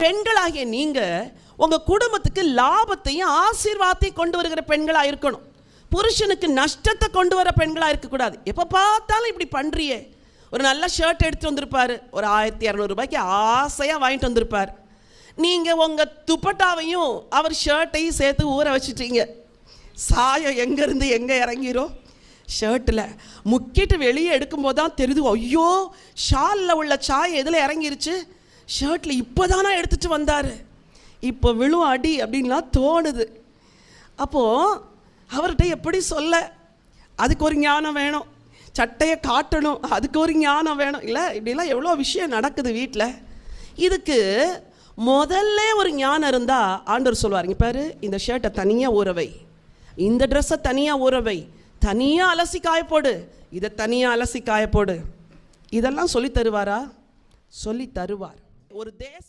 பெண்களாகிய நீங்கள் உங்கள் குடும்பத்துக்கு லாபத்தையும் ஆசீர்வாதத்தையும் கொண்டு வருகிற பெண்களாக இருக்கணும். புருஷனுக்கு நஷ்டத்தை கொண்டு வர பெண்களாக இருக்கக்கூடாது. எப்போ பார்த்தாலும் இப்படி பண்ணுறியே. ஒரு நல்ல ஷர்ட் எடுத்துகிட்டு வந்திருப்பார், ஒரு 1200 ரூபாய்க்கு ஆசையாக வாங்கிட்டு வந்திருப்பார். நீங்கள் உங்கள் துப்பட்டாவையும் அவர் ஷர்ட்டையும் சேர்த்து ஊற வச்சுட்டீங்க. சாயம் எங்கேருந்து எங்கே இறங்கிரும் ஷர்ட்டில். முக்கிட்டு வெளியே எடுக்கும்போது தான் தெரியுது, ஐயோ ஷாலில் உள்ள சாயம் எதில் இறங்கிருச்சு, ஷர்ட்டில் இப்போ தானே எடுத்துகிட்டு வந்தார், இப்போ விழும் அடி அப்படின்லாம் தோணுது. அப்போது அவர்கிட்ட எப்படி சொல்ல? அதுக்கு ஒரு ஞானம் வேணும். சட்டையை காட்டணும், அதுக்கு ஒரு ஞானம் வேணும். இல்லை, இப்படிலாம் எவ்வளோ விஷயம் நடக்குது வீட்டில். இதுக்கு முதல்ல ஒரு ஞானம் இருந்தால் ஆண்டவர் சொல்லுவாருங்க, பாரு இந்த ஷர்ட்டை தனியாக ஊறவை, இந்த ட்ரெஸ்ஸை தனியாக ஊறவை, தனியாக அலசி காயப்போடு, இதை தனியாக அலசி காயப்போடு. இதெல்லாம் சொல்லி தருவாரா? சொல்லி தருவார். ஒரு தேச